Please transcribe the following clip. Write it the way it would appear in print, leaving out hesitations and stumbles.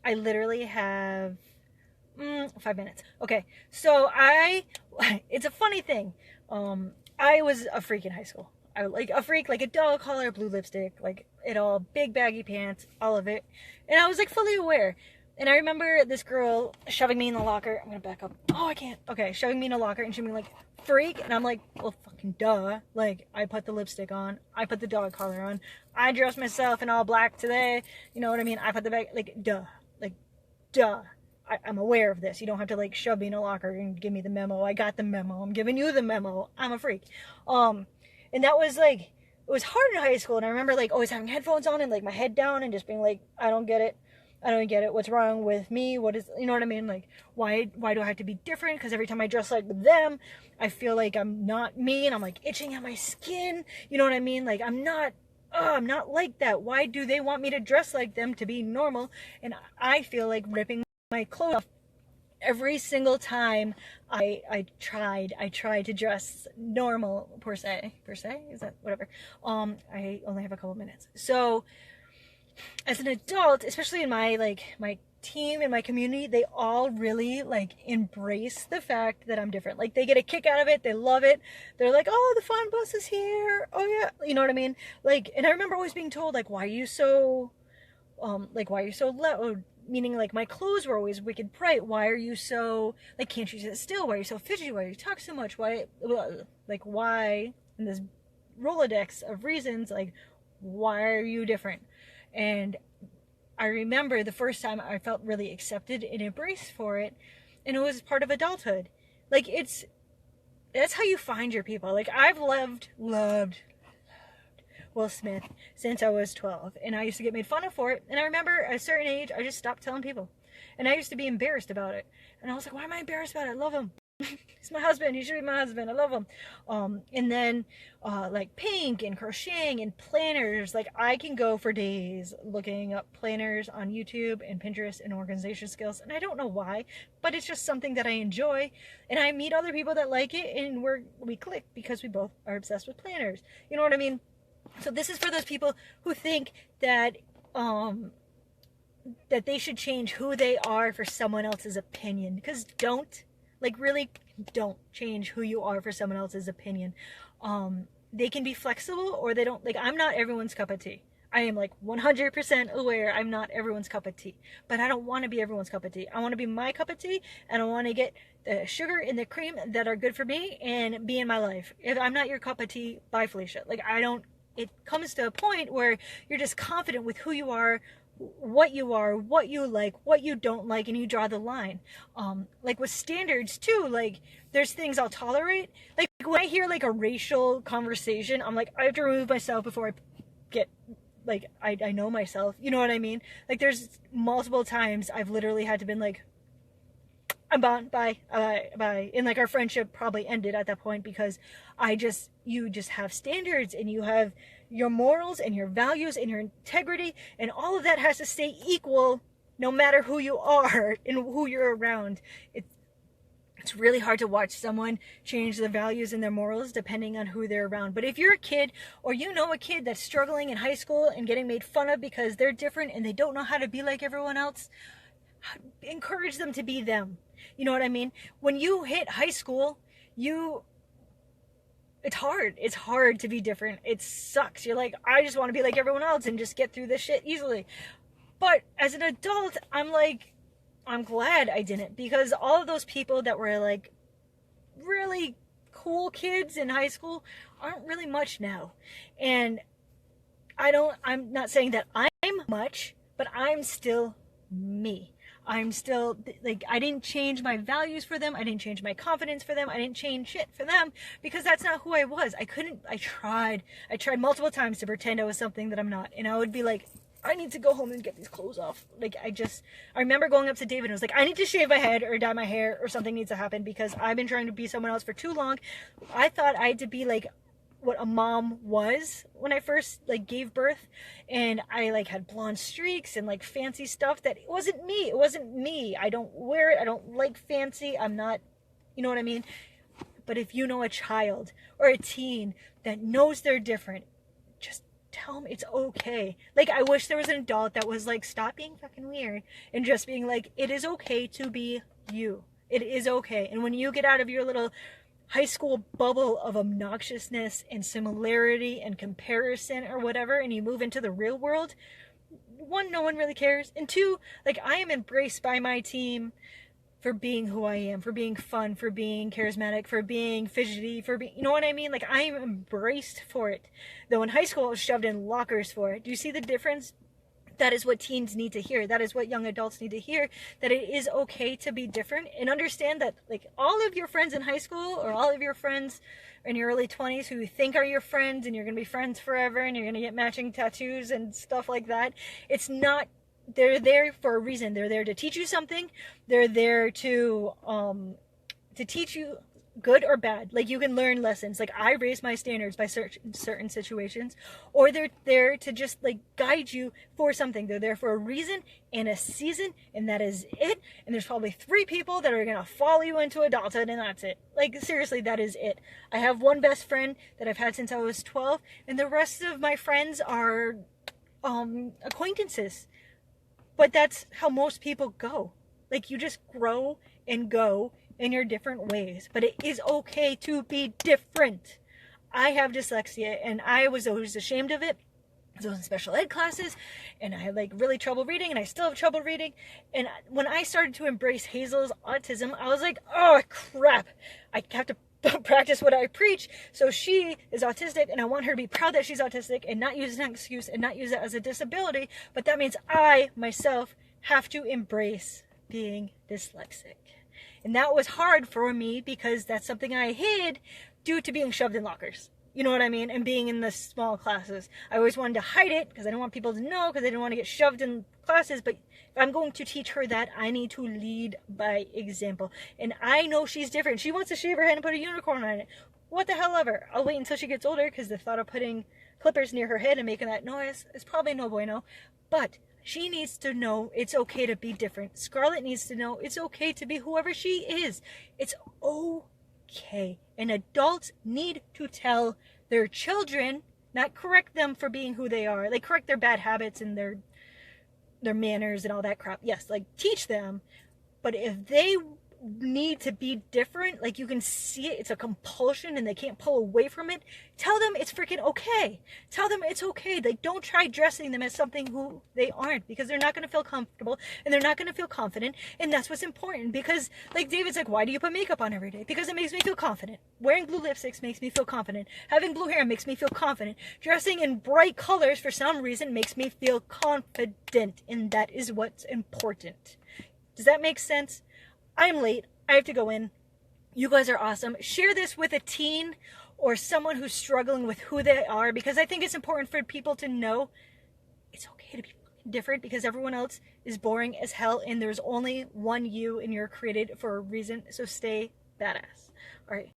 I literally have 5 minutes. Okay, so it's a funny thing. I was a freak in high school. I was like a freak, like a dog collar, blue lipstick, like it all, big baggy pants, all of it. And I was like fully aware. And I remember this girl shoving me in the locker. I'm gonna back up. Oh, I can't. Okay, shoving me in a locker and she being like, freak. And I'm like, well, fucking duh. Like, I put the lipstick on. I put the dog collar on. I dressed myself in all black today. You know what I mean? I put the bag, like, duh. Like, duh. I'm aware of this. You don't have to like shove me in a locker and give me the memo. I got the memo. I'm giving you the memo. I'm a freak. And that was like, it was hard in high school. And I remember like always having headphones on and like my head down and just being like, I don't get it. I don't get it. What's wrong with me? What is, you know what I mean? Like, why do I have to be different? Because every time I dress like them, I feel like I'm not me and I'm like itching at my skin. You know what I mean? Like, I'm not like that. Why do they want me to dress like them to be normal? And I feel like ripping my clothes off every single time I tried to dress normal per se, is that whatever. I only have a couple minutes. So as an adult, especially in my team and my community, they all really like embrace the fact that I'm different. Like they get a kick out of it, they love it. They're like, oh, the fun bus is here, oh yeah, you know what I mean? Like, and I remember always being told like, why are you so loud? Meaning like my clothes were always wicked bright. Why are you so like, can't you sit still? Why are you so fidgety? Why do you talk so much? Why, like, why in this Rolodex of reasons, like, why are you different? And I remember the first time I felt really accepted and embraced for it, and it was part of adulthood. Like, that's how you find your people. Like, I've loved Will Smith since I was 12, and I used to get made fun of for it. And I remember at a certain age, I just stopped telling people, and I used to be embarrassed about it. And I was like, why am I embarrassed about it? I love him. He's my husband. He should be my husband. I love him. And then like Pink and crocheting and planners. Like, I can go for days looking up planners on YouTube and Pinterest and organization skills. And I don't know why, but it's just something that I enjoy. And I meet other people that like it, and we click because we both are obsessed with planners. You know what I mean? So this is for those people who think that that they should change who they are for someone else's opinion. Because really don't change who you are for someone else's opinion. They can be flexible, or they don't. Like, I'm not everyone's cup of tea. I am like 100% aware I'm not everyone's cup of tea, but I don't want to be everyone's cup of tea. I want to be my cup of tea, and I want to get the sugar and the cream that are good for me and be in my life. If I'm not your cup of tea, bye, Felicia. Like, it comes to a point where you're just confident with who you are, what you like, what you don't like, and you draw the line. Like with standards too, like there's things I'll tolerate. Like when I hear like a racial conversation, I'm like, I have to remove myself before I get, like, I know myself. You know what I mean? Like, there's multiple times I've literally had to been like, I'm gone, bye, bye. And like our friendship probably ended at that point because you just have standards, and you have your morals and your values and your integrity, and all of that has to stay equal no matter who you are and who you're around. It's really hard to watch someone change their values and their morals depending on who they're around. But if you're a kid, or you know a kid that's struggling in high school and getting made fun of because they're different and they don't know how to be like everyone else, encourage them to be them. You know what I mean? When you hit high school, it's hard to be different. It sucks. You're like, I just want to be like everyone else and just get through this shit easily. But as an adult, I'm like, I'm glad I didn't, because all of those people that were like really cool kids in high school aren't really much now. And I'm not saying that I'm much, but I'm still me. I'm still, like, I didn't change my values for them. I didn't change my confidence for them. I didn't change shit for them, because that's not who I was. I tried multiple times to pretend I was something that I'm not. And I would be like, I need to go home and get these clothes off. Like, I remember going up to David and I was like, I need to shave my head or dye my hair, or something needs to happen, because I've been trying to be someone else for too long. I thought I had to be like what a mom was when I first like gave birth, and I like had blonde streaks and like fancy stuff that it wasn't me. I don't wear it. I don't like fancy. I'm not, you know what I mean? But if you know a child or a teen that knows they're different, just tell them it's okay. Like, I wish there was an adult that was like, stop being fucking weird and just being like, it is okay to be you. It is okay. And when you get out of your little high school bubble of obnoxiousness and similarity and comparison or whatever, and you move into the real world, one, no one really cares, and two, like, I am embraced by my team for being who I am, for being fun, for being charismatic, for being fidgety, for being, you know what I mean? Like, I am embraced for it. Though in high school I was shoved in lockers for it. Do you see the difference? That is what teens need to hear. That is what young adults need to hear, that it is okay to be different, and understand that, like, all of your friends in high school or all of your friends in your early 20s who you think are your friends and you're going to be friends forever and you're going to get matching tattoos and stuff like that, it's not, they're there for a reason. They're there to teach you something. They're there to teach you good or bad. Like, you can learn lessons. Like, I raise my standards by certain situations, or they're there to just like guide you for something. They're there for a reason and a season, and that is it. And there's probably 3 people that are gonna follow you into adulthood, and that's it. Like, seriously, that is it. I have one best friend that I've had since I was 12, and the rest of my friends are acquaintances. But that's how most people go. Like, you just grow and go in your different ways, but it is okay to be different. I have dyslexia, and I was always ashamed of it. So I was in special ed classes, and I had like really trouble reading, and I still have trouble reading. And when I started to embrace Hazel's autism, I was like, oh crap, I have to practice what I preach. So she is autistic, and I want her to be proud that she's autistic and not use it as an excuse and not use it as a disability. But that means I myself have to embrace being dyslexic. And that was hard for me because that's something I hid due to being shoved in lockers. You know what I mean? And being in the small classes. I always wanted to hide it because I didn't want people to know, because I didn't want to get shoved in classes. But if I'm going to teach her that, I need to lead by example. And I know she's different. She wants to shave her head and put a unicorn on it. What the hell ever. I'll wait until she gets older, because the thought of putting clippers near her head and making that noise is probably no bueno. But she needs to know it's okay to be different. Scarlett needs to know it's okay to be whoever she is. It's okay. And adults need to tell their children, not correct them for being who they are. Like, correct their bad habits and their manners and all that crap. Yes, like, teach them. But if they need to be different, like, you can see it, it's a compulsion and they can't pull away from it, tell them it's freaking okay. Tell them it's okay. Like, don't try dressing them as something who they aren't, because they're not going to feel comfortable and they're not going to feel confident. And that's what's important, because like, David's like, why do you put makeup on every day? Because it makes me feel confident. Wearing blue lipsticks makes me feel confident. Having blue hair makes me feel confident. Dressing in bright colors for some reason makes me feel confident, and that is what's important. Does that make sense? I'm late. I have to go in. You guys are awesome. Share this with a teen or someone who's struggling with who they are, because I think it's important for people to know it's okay to be different, because everyone else is boring as hell, and there's only one you, and you're created for a reason. So stay badass. All right.